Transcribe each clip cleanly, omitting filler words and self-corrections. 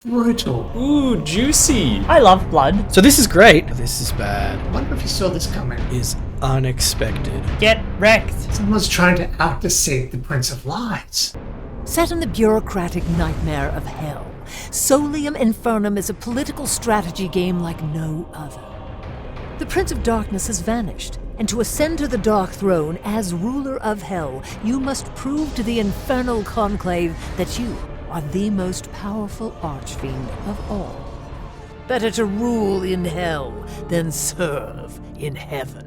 Brutal. Ooh, juicy. I love blood. So this is great. This is bad. I wonder if you saw this coming. Is unexpected. Get wrecked. Someone's trying to out-deceit the Prince of Lies. Set in the bureaucratic nightmare of hell, Solium Infernum is a political strategy game like no other. The Prince of Darkness has vanished, and to ascend to the Dark Throne as ruler of hell, you must prove to the infernal Conclave that you are the most powerful archfiend of all. Better to rule in hell than serve in heaven.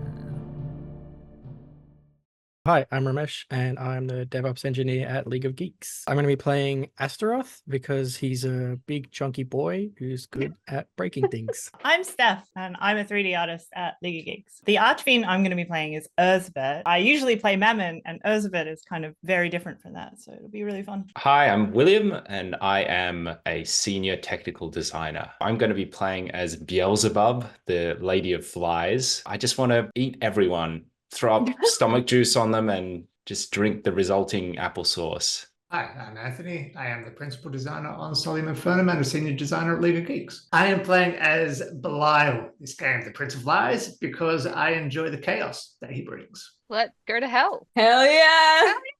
Hi, I'm Ramesh, and I'm the DevOps engineer at League of Geeks. I'm going to be playing Astaroth because he's a big, chunky boy who's good at breaking things. I'm Steph, and I'm a 3D artist at League of Geeks. The archfiend I'm going to be playing is Urzabet. I usually play Mammon, and Urzabet is kind of very different from that, so it'll be really fun. Hi, I'm William, and I am a senior technical designer. I'm going to be playing as Beelzebub, the Lady of Flies. I just want to eat everyone, throw up stomach juice on them, and just drink the resulting applesauce. Hi, I'm Anthony. I am the principal designer on Solium Infernum and a senior designer at League of Geeks. I am playing as Belial, this game, the Prince of Lies, because I enjoy the chaos that he brings. Let's go to hell. Hell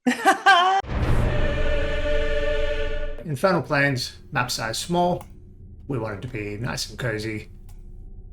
yeah! Infernal Plains, map size small. We want it to be nice and cozy.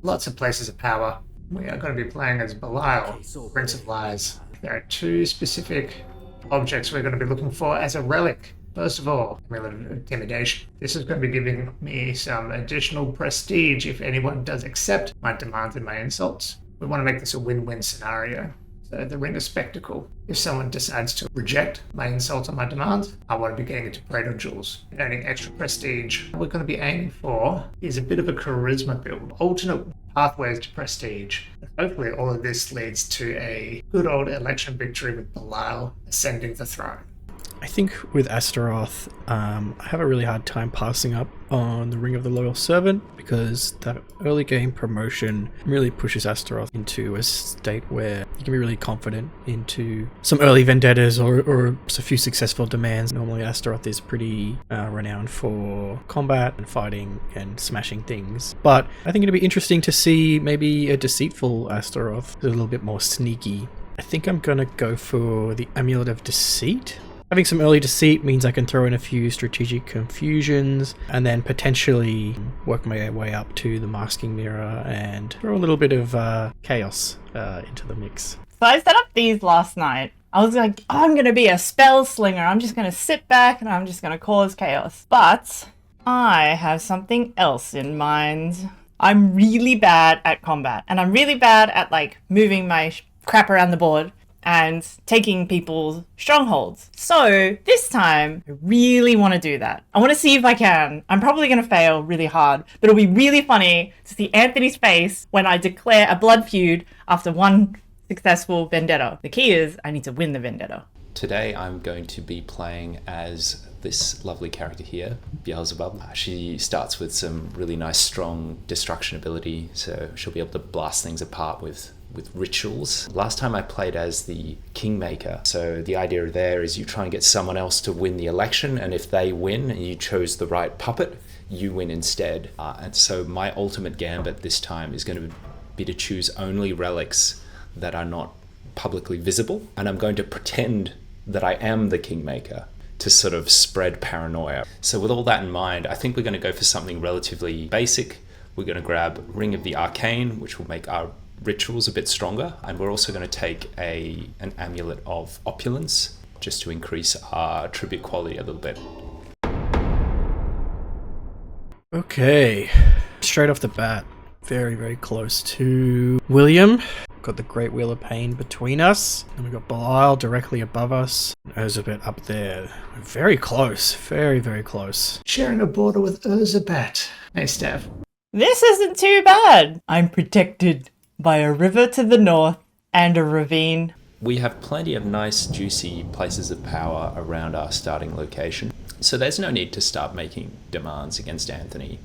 Lots of places of power. We are going to be playing as Belial, Prince of Lies. There are two specific objects we're going to be looking for as a relic. First of all, amulet of intimidation. This is going to be giving me some additional prestige if anyone does accept my demands and my insults. We want to make this a win-win scenario. So the ring of spectacle. If someone decides to reject my insults and my demands, I want to be getting into Praetor Jewels, earning extra prestige. What we're going to be aiming for is a bit of a charisma build, alternate pathways to prestige. Hopefully all of this leads to a good old election victory with Belial ascending the throne. I think with Astaroth, I have a really hard time passing up on the Ring of the Loyal Servant because that early game promotion really pushes Astaroth into a state where you can be really confident into some early vendettas or just a few successful demands. Normally Astaroth is pretty renowned for combat and fighting and smashing things. But I think it'd be interesting to see maybe a deceitful Astaroth, a little bit more sneaky. I think I'm gonna go for the Amulet of Deceit. Having some early deceit means I can throw in a few strategic confusions and then potentially work my way up to the masking mirror and throw a little bit of chaos into the mix. So I set up these last night. I was like, I'm going to be a spell slinger. I'm just going to sit back and I'm just going to cause chaos. But I have something else in mind. I'm really bad at combat, and I'm really bad at like moving my crap around the board and taking people's strongholds. So this time, I really want to do that. I want to see if I can. I'm probably going to fail really hard, but it'll be really funny to see Anthony's face when I declare a blood feud after one successful vendetta. The key is I need to win the vendetta. Today I'm going to be playing as this lovely character here, Beelzebub. She starts with some really nice strong destruction ability, so she'll be able to blast things apart with rituals. Last time I played as the Kingmaker, so the idea there is you try and get someone else to win the election, and if they win and you chose the right puppet, you win instead. And so my ultimate gambit this time is going to be to choose only relics that are not publicly visible, and I'm going to pretend that I am the Kingmaker to sort of spread paranoia. So with all that in mind, I think we're going to go for something relatively basic. We're going to grab Ring of the Arcane, which will make our rituals a bit stronger, and we're also going to take an amulet of opulence just to increase our tribute quality a little bit. Okay, straight off the bat, very, very close to William. Got the Great Wheel of Pain between us, and we've got Belial directly above us, Urzabet up there. Very close, very, very close. Sharing a border with Urzabet. Hey, Steph. This isn't too bad. I'm protected by a river to the north and a ravine. We have plenty of nice, juicy places of power around our starting location, so there's no need to start making demands against Anthony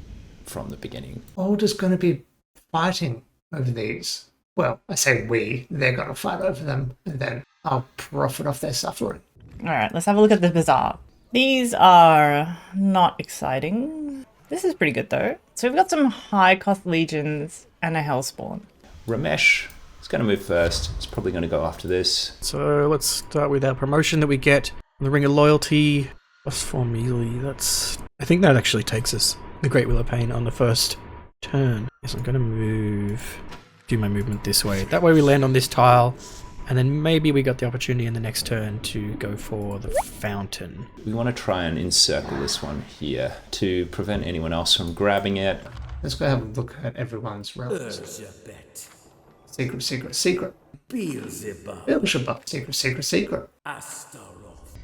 from the beginning. Alder's going to be fighting over these. Well, I say we. They're going to fight over them, and then I'll profit off their suffering. All right, let's have a look at the bazaar. These are not exciting. This is pretty good though. So we've got some high cost legions and a hellspawn. Ramesh is going to move first. He's probably going to go after this. So let's start with our promotion that we get. The Ring of Loyalty, +4 melee. I think that actually takes us the Great Wheel of Pain on the first turn. Yes, I'm going to do my movement this way. That way we land on this tile, and then maybe we got the opportunity in the next turn to go for the fountain. We want to try and encircle this one here to prevent anyone else from grabbing it. Let's go have a look at everyone's relics. Secret. Beelzebub. Secret.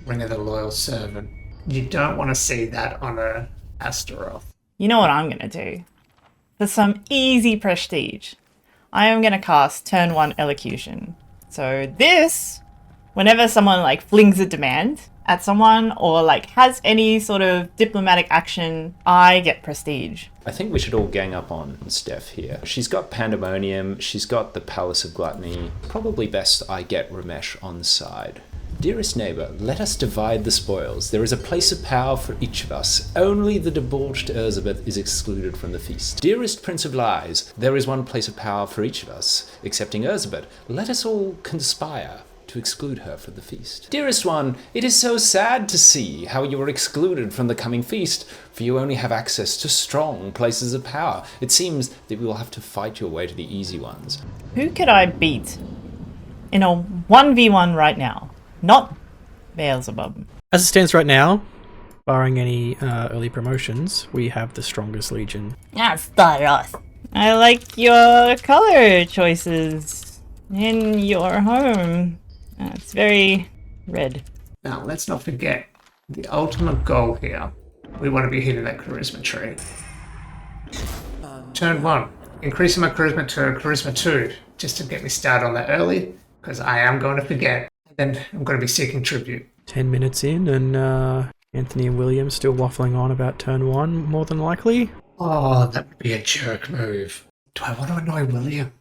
Ring of the Loyal Servant. You don't want to see that on a Astaroth. You know what I'm going to do? For some easy prestige, I am going to cast turn 1 Elocution. So this, whenever someone like flings a demand at someone or like has any sort of diplomatic action, I get prestige. I think we should all gang up on Steph here. She's got Pandemonium, she's got the Palace of Gluttony. Probably best I get Ramesh on side. Dearest neighbour, let us divide the spoils. There is a place of power for each of us. Only the debauched Elizabeth is excluded from the feast. Dearest Prince of Lies, there is one place of power for each of us, excepting Elizabeth. Let us all conspire to exclude her from the feast. Dearest one, it is so sad to see how you are excluded from the coming feast, for you only have access to strong places of power. It seems that we will have to fight your way to the easy ones. Who could I beat in a 1v1 right now? Not Beelzebub. As it stands right now, barring any early promotions, we have the strongest legion. Astaroth. I like your color choices in your home. It's very red. Now, let's not forget the ultimate goal here. We want to be hitting that charisma tree. Turn 1. Increasing my charisma to charisma 2, just to get me started on that early, because I am going to forget. And I'm going to be seeking tribute. 10 minutes in, and Anthony and William still waffling on about turn 1, more than likely. Oh, that would be a jerk move. Do I want to annoy William?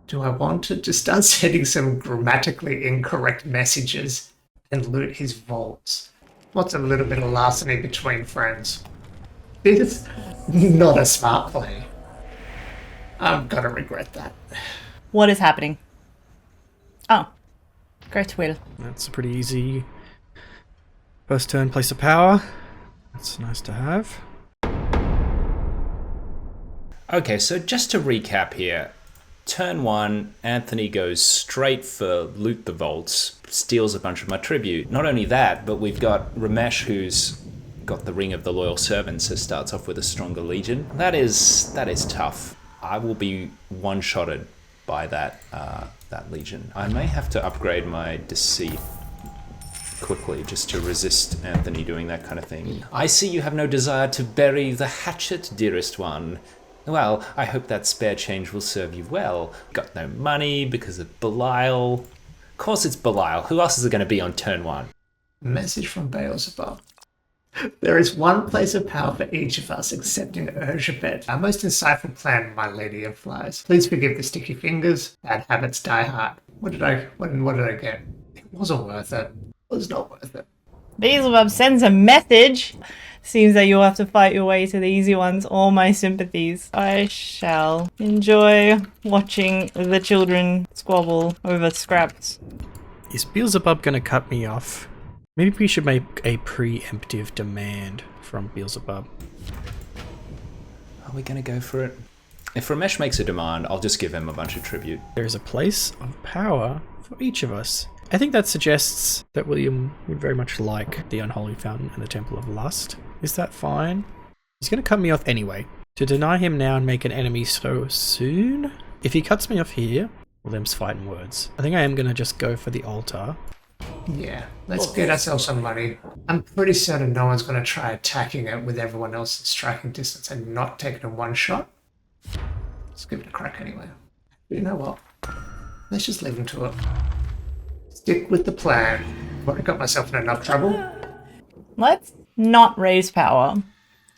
Do I want to just start sending some grammatically incorrect messages and loot his vaults? What's a little bit of larceny between friends? It's not a smart play. I'm going to regret that. What is happening? Oh. Great wheel. That's a pretty easy first turn place of power. That's nice to have. Okay, so just to recap here. Turn 1, Anthony goes straight for loot the vaults, steals a bunch of my tribute. Not only that, but we've got Ramesh who's got the Ring of the Loyal Servant, so starts off with a stronger legion. That is tough. I will be one-shotted by that legion. I may have to upgrade my deceit quickly just to resist Anthony doing that kind of thing. I see you have no desire to bury the hatchet, dearest one. Well, I hope that spare change will serve you well. Got no money because of Belial. Of course it's Belial. Who else is it going to be on turn 1? Message from Beelzebub. There is one place of power for each of us, excepting Urzhabet, our most insightful plan, my lady of flies. Please forgive the sticky fingers. Bad habits die hard. What did I get? It wasn't worth it. It was not worth it. Beelzebub sends a message. Seems that you'll have to fight your way to the easy ones. All my sympathies. I shall enjoy watching the children squabble over scraps. Is Beelzebub going to cut me off? Maybe we should make a preemptive demand from Beelzebub. Are we going to go for it? If Ramesh makes a demand, I'll just give him a bunch of tribute. There is a place of power for each of us. I think that suggests that William would very much like the Unholy Fountain and the Temple of Lust. Is that fine? He's going to cut me off anyway. To deny him now and make an enemy so soon? If he cuts me off here, well, them's fighting words. I think I am going to just go for the altar. Yeah, let's get ourselves some money. I'm pretty certain no one's going to try attacking it with everyone else in striking distance and not take it in one shot. Let's give it a crack anyway. But you know what? Let's just leave him to it. Stick with the plan. I've already got myself in enough trouble. Let's not raise power.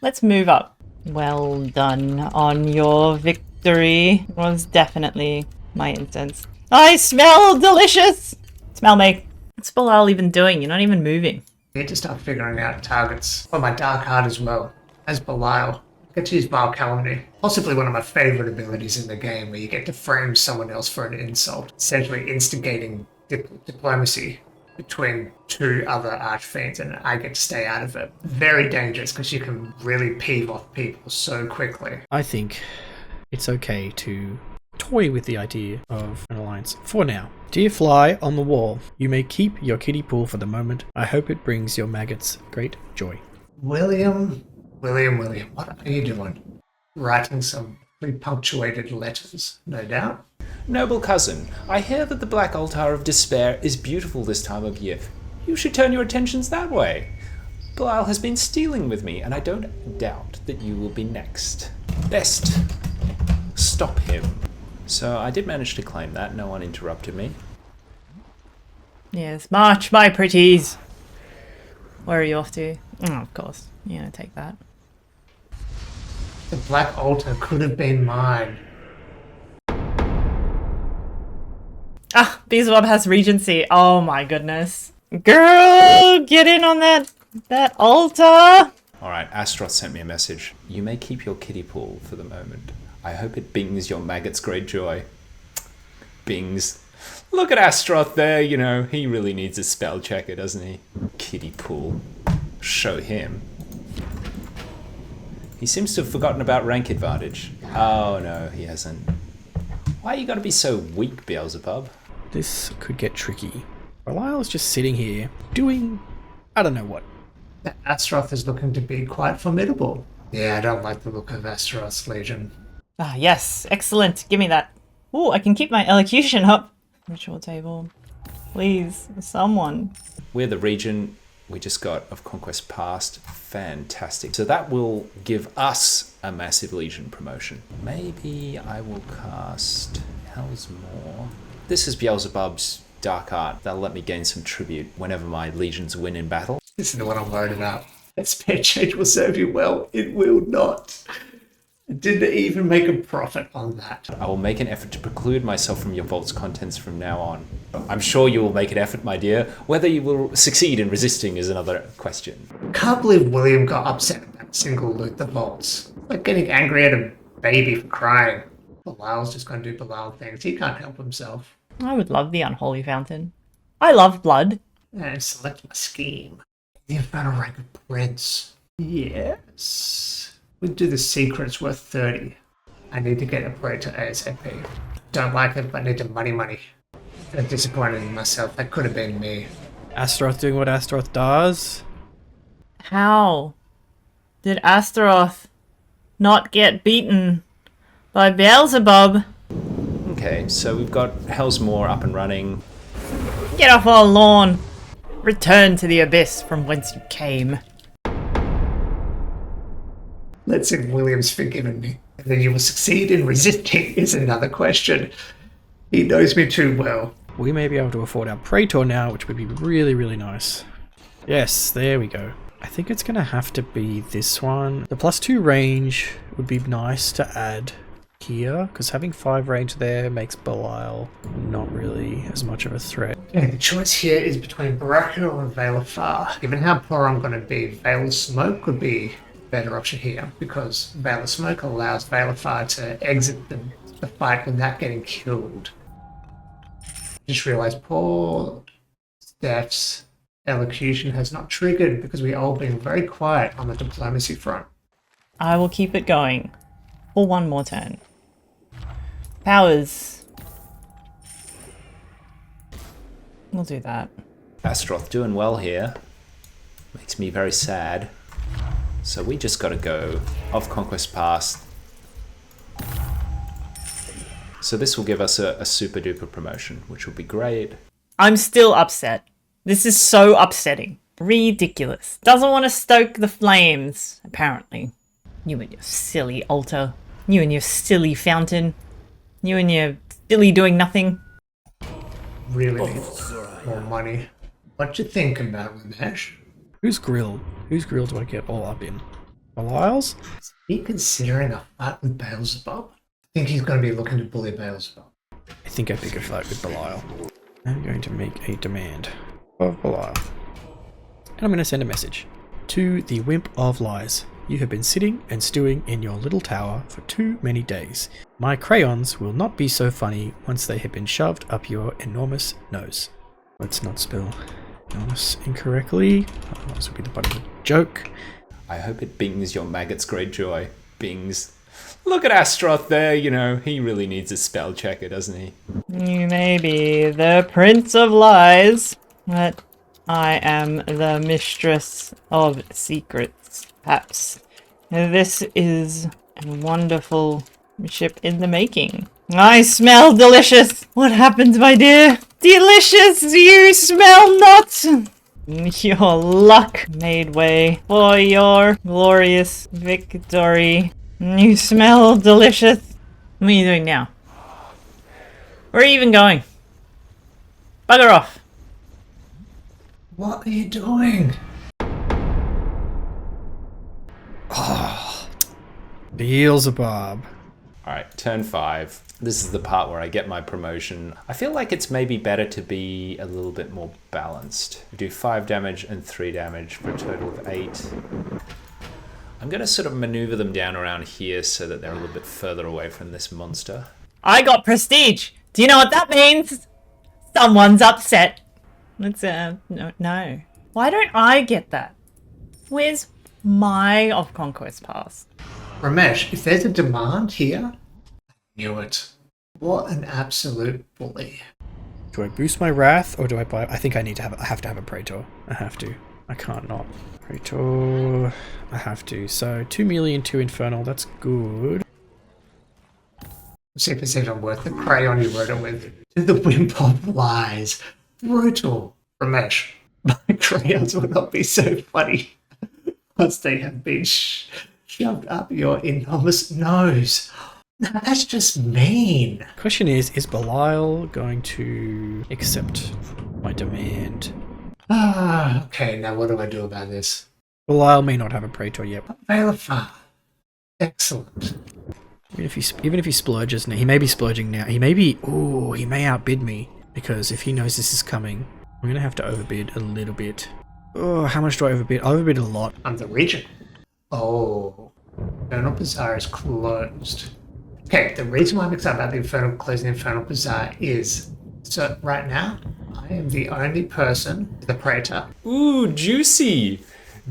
Let's move up. Well done on your victory. It was definitely my instance. I smell delicious! Smell me. What's Belial even doing? You're not even moving. I need to start figuring out targets for my Dark Heart as well. As Belial, I get to use vile calumny, possibly one of my favourite abilities in the game, where you get to frame someone else for an insult, essentially instigating diplomacy between two other archfiends, and I get to stay out of it. Very dangerous because you can really peeve off people so quickly. I think it's okay to toy with the idea of an alliance for now. Dear fly on the wall, you may keep your kiddie pool for the moment. I hope it brings your maggots great joy. William, what are you doing? Writing some pre-punctuated letters, no doubt. Noble cousin, I hear that the Black Altar of Despair is beautiful this time of year. You should turn your attentions that way. Belial has been stealing with me, and I don't doubt that you will be next. Best stop him. So I did manage to claim that. No one interrupted me. Yes, march, my pretties. Where are you off to? Oh, of course. You're gonna take that. The Black Altar could have been mine. Ah, Beelzebub has Regency. Oh my goodness. Girl, get in on that altar. Alright, Astaroth sent me a message. You may keep your kiddie pool for the moment. I hope it bings your maggots great joy. Bings. Look at Astaroth there, you know, he really needs a spell checker, doesn't he? Kiddie pool. Show him. He seems to have forgotten about rank advantage. Oh no, he hasn't. Why you gotta be so weak, Beelzebub? This could get tricky. Belial's just sitting here doing I don't know what. Astaroth is looking to be quite formidable. Yeah, I don't like the look of Astaroth's Legion. Ah, yes. Excellent. Give me that. Ooh, I can keep my elocution up. Ritual table. Please, someone. We're the region we just got of Conquest Past. Fantastic. So that will give us a massive Legion promotion. Maybe I will cast Hellsmaw. This is Beelzebub's Dark Art. That'll let me gain some tribute whenever my legions win in battle. This is the one I'm worried about. That spare change will serve you well. It will not. I didn't even make a profit on that. I will make an effort to preclude myself from your vault's contents from now on. I'm sure you will make an effort, my dear. Whether you will succeed in resisting is another question. Can't believe William got upset about single loot the vaults. Like getting angry at a baby for crying. Belial's just going to do Belial things. He can't help himself. I would love the Unholy Fountain. I love blood. And select my scheme. The Infernal rank of Prince. Yes. We do the secrets worth 30. I need to get upgraded to ASAP. Don't like it, but need to money. I'm disappointed in myself. That could have been me. Astaroth doing what Astaroth does. How did Astaroth not get beaten by Beelzebub? Okay, so we've got Hellsmaw up and running. Get off our lawn. Return to the abyss from whence you came. Let's say William's forgiven me. And then you will succeed in resisting is another question. He knows me too well. We may be able to afford our Praetor now, which would be really, really nice. Yes, there we go. I think it's going to have to be this one. The +2 range would be nice to add here, because having 5 range there makes Belial not really as much of a threat. Okay, the choice here is between Baraka or Veil of Far. Given how poor I'm going to be, Veil of Smoke would be a better option here, because Veil of Smoke allows Veil of Far to exit the fight without getting killed. Just realised poor Steph's elocution has not triggered because we all been very quiet on the diplomacy front. I will keep it going for one more turn. Powers. We'll do that. Astaroth doing well here. Makes me very sad. So we just gotta go off Conquest Past. So this will give us a super duper promotion, which will be great. I'm still upset. This is so upsetting. Ridiculous. Doesn't want to stoke the flames, apparently. You and your silly altar. You and your silly fountain. You and your silly doing nothing. Really need more money. What you thinking about, Ramesh? Who's grilled? Whose grill do I get all up in? Belial's? Is he considering a fight with Beelzebub? I think he's going to be looking to bully Beelzebub. I think I pick a fight with Belial. I'm going to make a demand of Belial. And I'm going to send a message to the Wimp of Lies. You have been sitting and stewing in your little tower for too many days. My crayons will not be so funny once they have been shoved up your enormous nose. Let's not spell enormous incorrectly. This will be the butt of a joke. I hope it bings your maggot's great joy. Bings. Look at Astaroth there, he really needs a spell checker, doesn't he? You may be the Prince of Lies, but I am the Mistress of Secrets, perhaps. This is a wonderful ship in the making. I smell delicious! What happens, my dear? Delicious! You smell not! Your luck made way for your glorious victory. You smell delicious. What are you doing now? Where are you even going? Bugger off. What are you doing? Beelzebub. Alright, turn 5. This is the part where I get my promotion. I feel like it's maybe better to be a little bit more balanced. Do 5 damage and 3 damage for a total of 8. I'm going to sort of maneuver them down around here so that they're a little bit further away from this monster. I got prestige. Do you know what that means? Someone's upset. Let's, no. Why don't I get that? Where's my Of Conquest pass? Ramesh, if there's a demand here, I knew it. What an absolute bully. Do I boost my wrath or do I buy? I think I have to have a Praetor. I have to. I can't not. Praetor. I have to. So 2 million, 2 Infernal. That's good. Let's see if it's even worth the crayon you wrote it with. To the wimp of lies. Brutal. Ramesh, my crayons will not be so funny once they have been shoved up your enormous nose. Now that's just mean. Question is Belial going to accept my demand? Okay, now what do I do about this? Belial may not have a Praetor yet. Valafar. Excellent. Even if he splurges now, he may be splurging now. He may outbid me, because if he knows this is coming, I'm going to have to overbid a little bit. Oh, how much do I overbid? I overbid a lot. I'm the regent. Oh, Infernal Bazaar is closed. Okay, the reason why I'm excited about closing the Infernal Bazaar is, so right now, I am the only person with a Praetor. Ooh, juicy!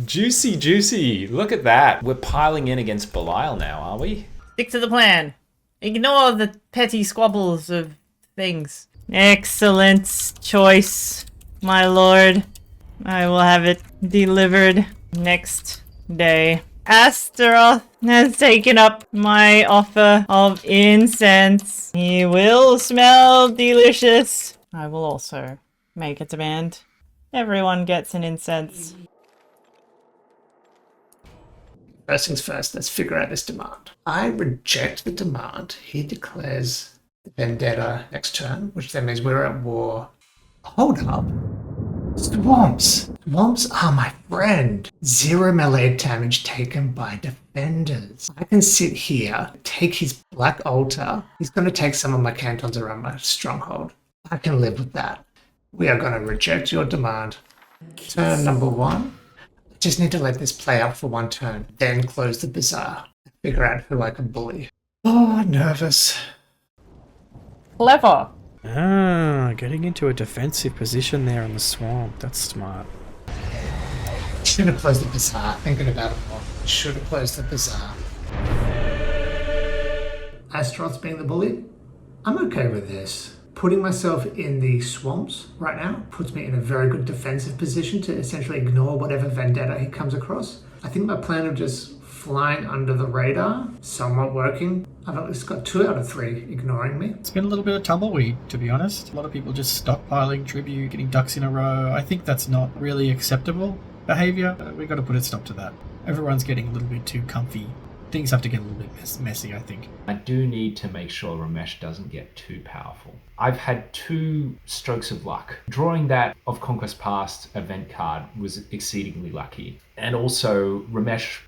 Juicy, juicy. Look at that. We're piling in against Belial now, are we? Stick to the plan. Ignore the petty squabbles of things. Excellent choice, my lord. I will have it delivered next day. Astaroth has taken up my offer of incense. He will smell delicious. I will also make a demand. Everyone gets an incense. First things first, let's figure out this demand. I reject the demand. He declares the vendetta next turn, which then means we're at war. Hold up. Swamps. Swamps are my friend. 0 melee damage taken by defenders. I can sit here, take his black altar. He's going to take some of my cantons around my stronghold. I can live with that. We are going to reject your demand. Turn number 1. Just need to let this play out for 1 turn, then close the bazaar and figure out who I can bully. Oh, nervous. Clever. Getting into a defensive position there on the swamp. That's smart. Should have closed the bazaar. Thinking about it more. Should have closed the bazaar. Astaroth's being the bully? I'm okay with this. Putting myself in the swamps right now puts me in a very good defensive position to essentially ignore whatever vendetta he comes across. I think my plan of just flying under the radar, somewhat working. I've at least got 2 out of 3 ignoring me. It's been a little bit of tumbleweed, to be honest. A lot of people just stockpiling tribute, getting ducks in a row. I think that's not really acceptable behavior. We've got to put a stop to that. Everyone's getting a little bit too comfy. Things have to get a little bit messy, I think. I do need to make sure Ramesh doesn't get too powerful. I've had 2 strokes of luck. Drawing that Of Conquest Past event card was exceedingly lucky. And also Ramesh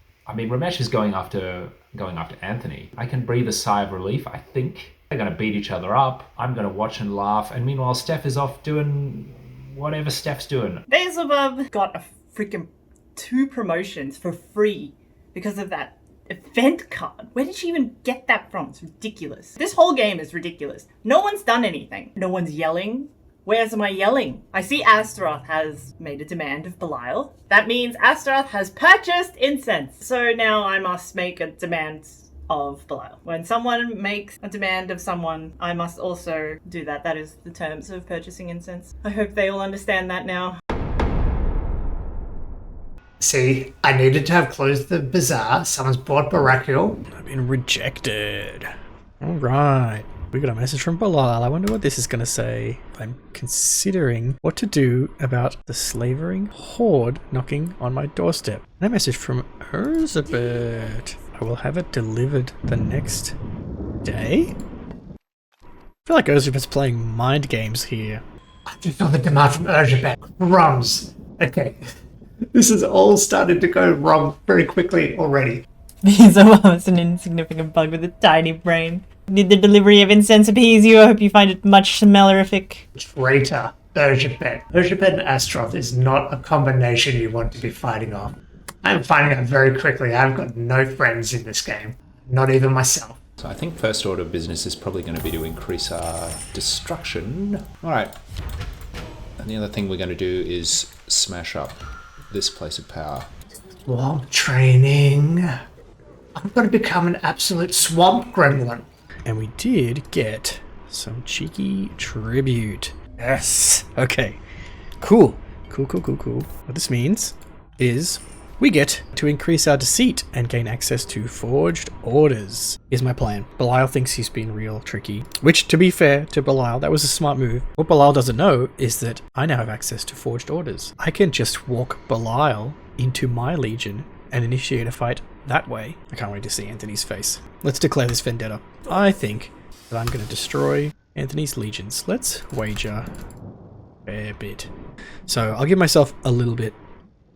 is going after Anthony. I can breathe a sigh of relief, I think. They're going to beat each other up. I'm going to watch and laugh. And meanwhile, Steph is off doing whatever Steph's doing. Beelzebub got a freaking 2 promotions for free because of that event card. Where did she even get that from? It's ridiculous. This whole game is ridiculous. No one's done anything. No one's yelling. Where's my yelling? I see Astaroth has made a demand of Belial. That means Astaroth has purchased incense. So now I must make a demand of Belial. When someone makes a demand of someone, I must also do that. That is the terms of purchasing incense. I hope they all understand that now. See, I needed to have closed the bazaar. Someone's bought Barakiel. I've been rejected. Alright. We got a message from Belial. I wonder what this is going to say. I'm considering what to do about the slavering horde knocking on my doorstep. And a message from Elizabeth. I will have it delivered the next day? I feel like Elizabeth's playing mind games here. I just saw the demand from Elizabeth. Crumbs. Okay. This has all started to go wrong very quickly already. These are almost an insignificant bug with a tiny brain. Did the delivery of incense appease you? I hope you find it much smellerific. Traitor. Elizabeth. Elizabeth and Astaroth is not a combination you want to be fighting off. I'm finding out very quickly I've got no friends in this game. Not even myself. So I think first order of business is probably going to be to increase our destruction. Alright. And the other thing we're going to do is smash up this place of power. Swamp training. I'm going to become an absolute swamp gremlin. And we did get some cheeky tribute. Yes. Okay. Cool. Cool. What this means is we get to increase our deceit and gain access to forged orders. Here's my plan. Belial thinks he's been real tricky, which, to be fair to Belial, that was a smart move. What Belial doesn't know is that I now have access to forged orders. I can just walk Belial into my legion and initiate a fight that way. I can't wait to see Anthony's face. Let's declare this vendetta. I think that I'm going to destroy Anthony's legions. Let's wager a fair bit. So I'll give myself a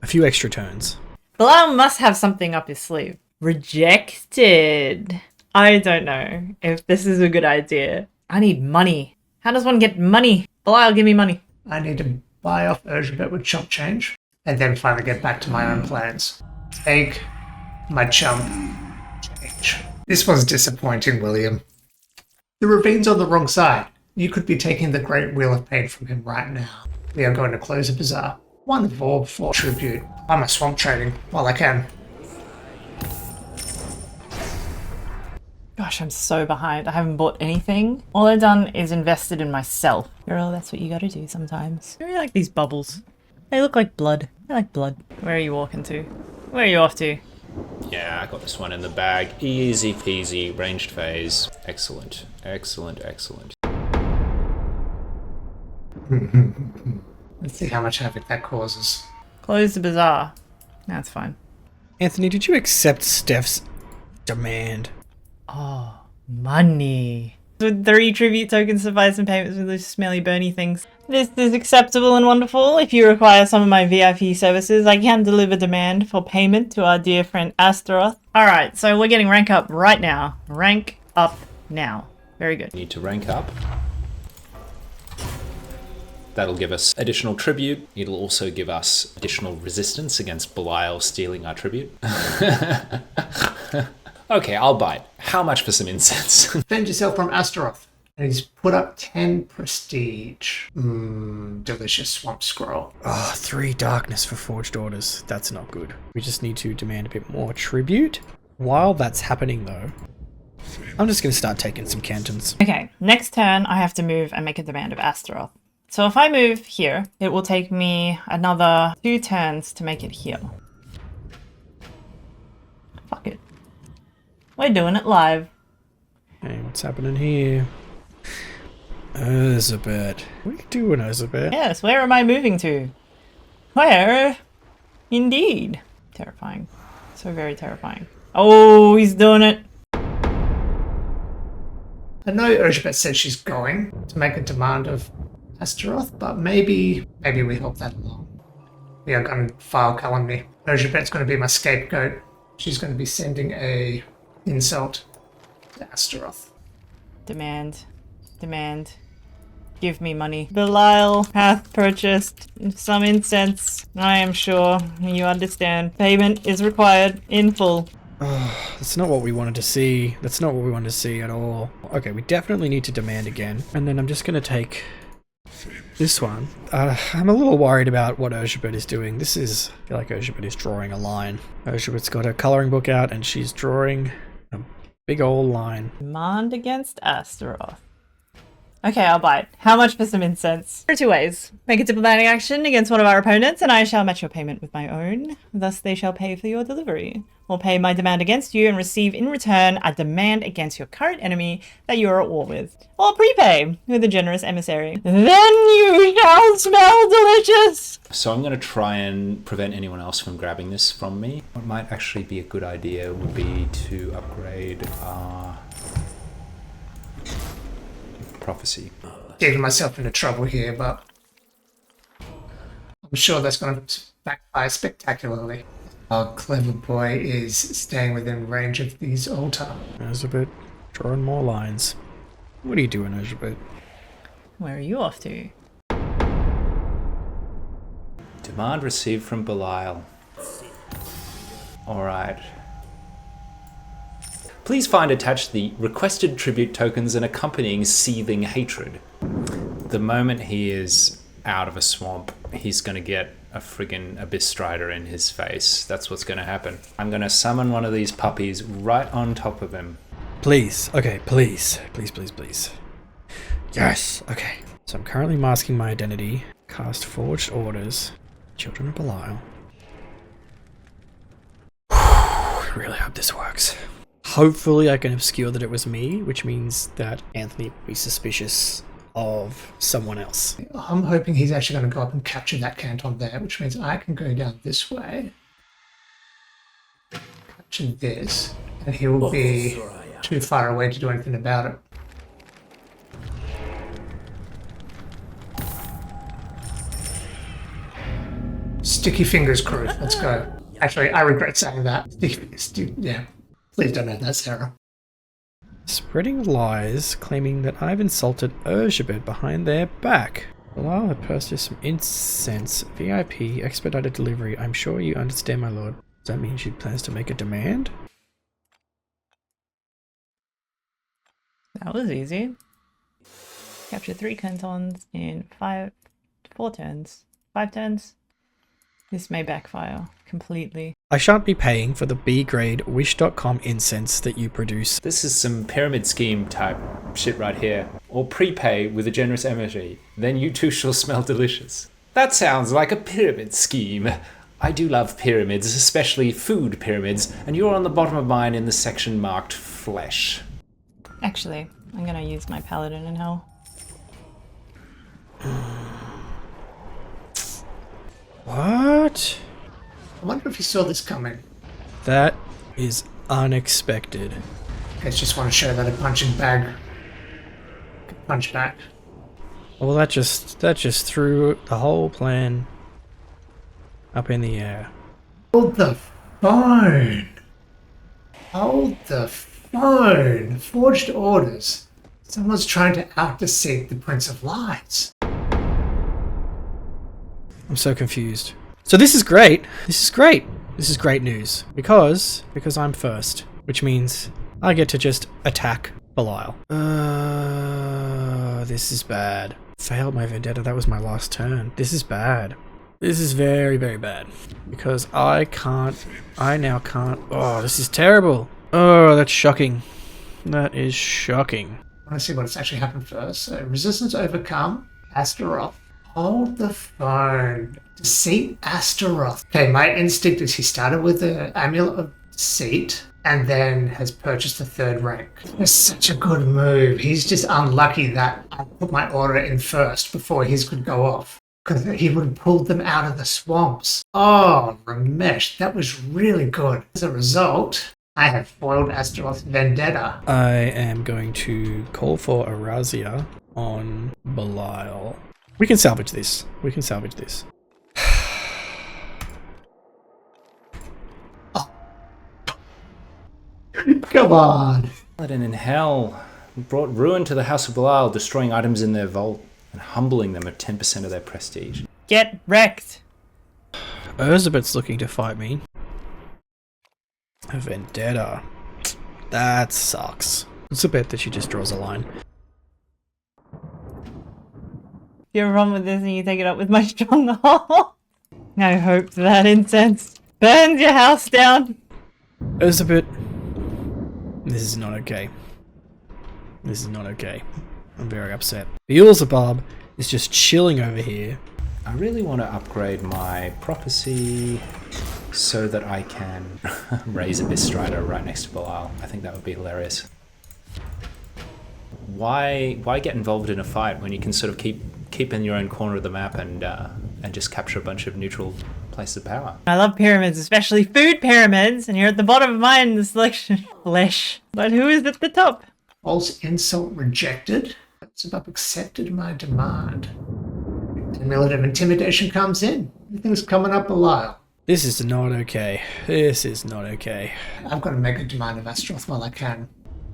few extra turns. Belial must have something up his sleeve. Rejected. I don't know if this is a good idea. I need money. How does one get money? Belial, give me money. I need to buy off Elizabeth with chump change, and then finally get back to my own plans. Take my chump change. This was disappointing, William. The ravine's on the wrong side. You could be taking the Great Wheel of Pain from him right now. We are going to close a bazaar. One for tribute. I'm a swamp trading while I can. Gosh, I'm so behind. I haven't bought anything. All I've done is invested in myself. Girl, that's what you gotta do sometimes. I really like these bubbles. They look like blood. I like blood. Where are you walking to? Where are you off to? Yeah, I got this one in the bag. Easy peasy, ranged phase. Excellent. Let's see how much havoc that causes. Close the bazaar. That's fine. Anthony, did you accept Steph's demand? Oh, money. With 3 tribute tokens to buy some payments with those smelly burny things. This is acceptable and wonderful. If you require some of my VIP services, I can deliver demand for payment to our dear friend Astaroth. Alright, so we're getting rank up right now. Rank up now. Very good. Need to rank up. That'll give us additional tribute. It'll also give us additional resistance against Belial stealing our tribute. Okay, I'll bite. How much for some incense? Defend yourself from Astaroth. And he's put up 10 prestige. Delicious swamp scroll. Oh, 3 darkness for forged orders. That's not good. We just need to demand a bit more tribute. While that's happening though, I'm just going to start taking some cantons. Okay, next turn I have to move and make a demand of Astaroth. So if I move here, it will take me another 2 turns to make it here. Fuck it. We're doing it live. Hey, what's happening here? Elizabeth. What are you doing, Elizabeth? Yes, where am I moving to? Where? Indeed. Terrifying. So very terrifying. Oh, he's doing it. I know Elizabeth said she's going to make a demand of Astaroth, but maybe we help that along. We are going to file calumny. Elizabeth's going to be my scapegoat. She's going to be sending a insult to Astaroth. Demand. Give me money. Belial hath purchased some incense. I am sure you understand. Payment is required in full. That's not what we wanted to see. That's not what we wanted to see at all. Okay, we definitely need to demand again. And then I'm just going to take this one. I'm a little worried about what Urshabet is doing. I feel like Urshabet is drawing a line. Urshabet's got her colouring book out and she's drawing a big old line. Demand against Astaroth. Okay, I'll buy it. How much for some incense? There are two ways. Make a diplomatic action against one of our opponents, and I shall match your payment with my own. Thus they shall pay for your delivery. Or pay my demand against you and receive in return a demand against your current enemy that you are at war with. Or prepay with a generous emissary. Then you shall smell delicious! So I'm going to try and prevent anyone else from grabbing this from me. What might actually be a good idea would be to upgrade our prophecy. Getting myself into trouble here, but I'm sure that's going to backfire spectacularly. Our clever boy is staying within range of these altar. Urshabet, drawing more lines. What are you doing, Urshabet? Where are you off to? Demand received from Belial. Alright. Please find attached the requested tribute tokens and accompanying seething hatred. The moment he is out of a swamp, he's going to get a friggin' Abyss Strider in his face. That's what's going to happen. I'm going to summon one of these puppies right on top of him. Please. Okay, please. Please, please, please. Yes. Okay. So I'm currently masking my identity. Cast Forged Orders. Children of Belial. I really hope this works. Hopefully I can obscure that it was me, which means that Anthony will be suspicious of someone else. I'm hoping he's actually going to go up and capture that canton there, which means I can go down this way, capture this, and he will be too far away to do anything about it. Sticky fingers crew, let's go. Actually, I regret saying that. Sticky fingers, yeah. Please don't know that, Sarah. Spreading lies, claiming that I've insulted Urshabet behind their back. Belial had purchased some incense, VIP, expedited delivery. I'm sure you understand, my lord. Does that mean she plans to make a demand? That was easy. Capture 3 cantons in 4 turns. 5 turns. This may backfire completely. I shan't be paying for the B-grade wish.com incense that you produce. This is some pyramid scheme type shit right here. Or prepay with a generous emissary. Then you too shall smell delicious. That sounds like a pyramid scheme. I do love pyramids, especially food pyramids, and you're on the bottom of mine in the section marked flesh. Actually, I'm gonna use my paladin in hell. What? I wonder if he saw this coming. That is unexpected. I just want to show that a punching bag can punch back. Well, that just threw the whole plan up in the air. Hold the phone. Hold the phone. Forged orders. Someone's trying to out-deceit the Prince of Lights. I'm so confused. So this is great. This is great. This is great news. Because I'm first. Which means I get to just attack Belial. This is bad. Failed my vendetta. That was my last turn. This is bad. This is very, very bad. Because I now can't. Oh, this is terrible. Oh, that's shocking. That is shocking. I want to see what's actually happened first. So, resistance overcome. Astaroth. Hold the phone. Deceit Astaroth. Okay, my instinct is he started with the Amulet of Deceit and then has purchased the 3rd rank. It's such a good move. He's just unlucky that I put my order in first before his could go off, because he would have pulled them out of the swamps. Oh, Ramesh, that was really good. As a result, I have foiled Astaroth's vendetta. I am going to call for Arazia on Belial. We can salvage this. We can salvage this. Come on. Paladin in hell brought ruin to the House of Belial, destroying items in their vault. and humbling them of 10% of their prestige. Get wrecked. Elizabeth's looking to fight me. A vendetta. That sucks. It's a bet that she just draws a line. If you have a problem with this and you take it up with my stronghold, I hope that incense burns your house down. Elizabeth, this is not okay. This is not okay. I'm very upset. Beelzebub is just chilling over here. I really want to upgrade my prophecy so that I can raise Abyss Strider right next to Belial. I think that would be hilarious. Why get involved in a fight when you can sort of keep in your own corner of the map and just capture a bunch of neutral places of power? I love pyramids, especially food pyramids, and you're at the bottom of mine in the selection. Flesh. But who is at the top? False insult rejected. Beelzebub accepted my demand. Cumulative intimidation comes in. Everything's coming up Belial. This is not okay. This is not okay. I've got to make a demand of Astaroth while I can.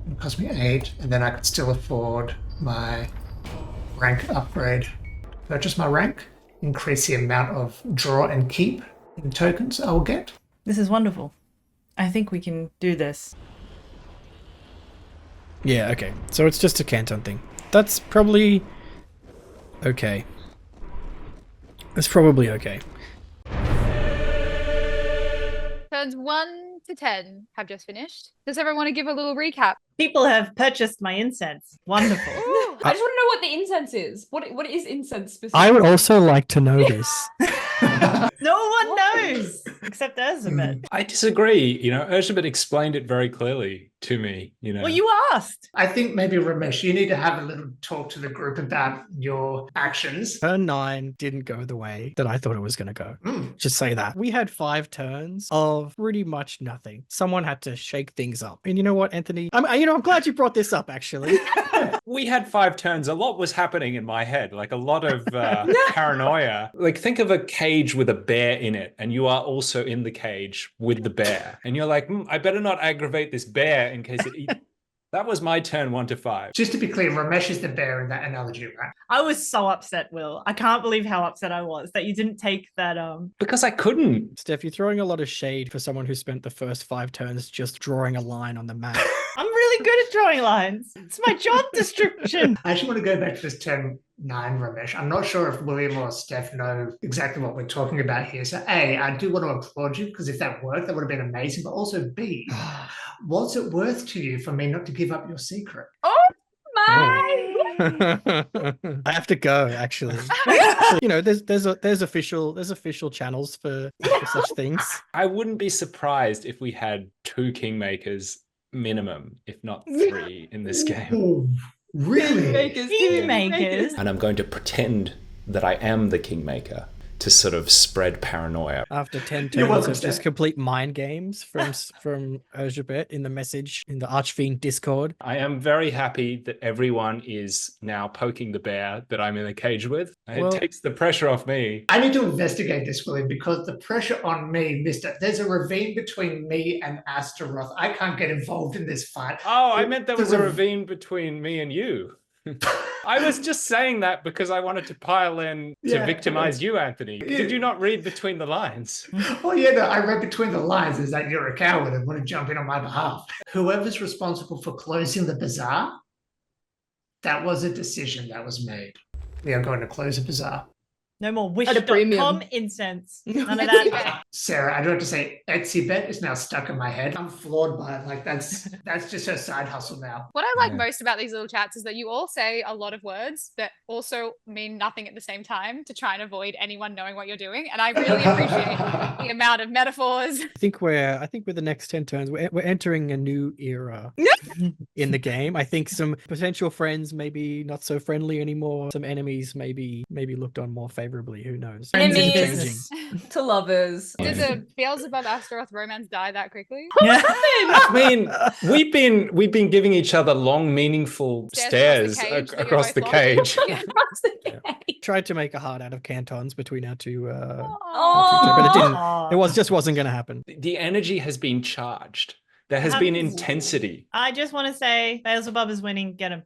It'll cost me 8, and then I could still afford my rank upgrade. Purchase my rank, increase the amount of draw and keep in tokens I will get. This is wonderful. I think we can do this. Yeah, okay. So it's just a Canton thing. That's probably okay. It's probably okay. Turns 1 to 10 have just finished. Does everyone want to give a little recap? People have purchased my incense. Wonderful. Ooh, I just want to know what the incense is. What is incense specifically? I would also like to know this. No one knows except Elizabeth. I disagree. Elizabeth explained it very clearly to me. Well, you asked. I think maybe, Ramesh, you need to have a little talk to the group about your actions. Turn 9 didn't go the way that I thought it was going to go. Mm. Just say that. We had 5 turns of pretty much nothing. Someone had to shake things up. And you know what, Anthony? I'm glad you brought this up, actually. We had 5 turns. A lot was happening in my head, like a lot of paranoia. Like, think of a cage with a bear in it, and you are also in the cage with the bear. And you're like, I better not aggravate this bear in case it eats. That was my turn 1 to 5. Just to be clear, Ramesh is the bear in that analogy, right? I was so upset, Will. I can't believe how upset I was that you didn't take that. Because I couldn't. Steph, you're throwing a lot of shade for someone who spent the first 5 turns just drawing a line on the map. I'm really good at drawing lines. It's my job description. I actually want to go back to this turn 9, Ramesh. I'm not sure if William or Steph know exactly what we're talking about here. So A, I do want to applaud you, because if that worked, that would have been amazing. But also B, what's it worth to you for me not to give up your secret? Oh my! I have to go, actually. There's official channels for such things. I wouldn't be surprised if we had 2 kingmakers minimum, if not 3 in this game. Ooh, really? Kingmakers. And I'm going to pretend that I am the kingmaker to sort of spread paranoia. After 10 You're turns welcome, of just Steph. complete mind games from Elizabeth in the message in the Archfiend Discord. I am very happy that everyone is now poking the bear that I'm in a cage with. Well- It takes the pressure off me. I need to investigate this, William, because the pressure on me, mister, there's a ravine between me and Astaroth. I can't get involved in this fight. Oh, I meant there was The a ravine between me and you. I was just saying that because I wanted to pile in to Yeah. victimize you, Anthony. Did you not read between the lines? Oh, yeah, no, I read between the lines is that you're a coward and want to jump in on my behalf. Whoever's responsible for closing the bazaar, that was a decision that was made. We are going to close the bazaar. No more At a premium. Wish.com incense. None of that. Sarah, I do have to say, Etsy bet is now stuck in my head. I'm floored by it. Like, that's just her side hustle now. What I like Yeah. most about these little chats is that you all say a lot of words that also mean nothing at the same time to try and avoid anyone knowing what you're doing. And I really appreciate the amount of metaphors. I think with the next 10 turns, we're entering a new era in the game. I think some potential friends maybe not so friendly anymore. Some enemies maybe looked on more favorably. Who knows? Things are Enemies to lovers. Did the Beelzebub Astaroth romance die that quickly? I mean, we've been giving each other long, meaningful stares across the cage. Across the game. Tried to make a heart out of cantons between our two, Oh. but it didn't. Aw. Just wasn't going to happen. The energy has been charged. There has been intensity. I just want to say, Beelzebub is winning. Get him.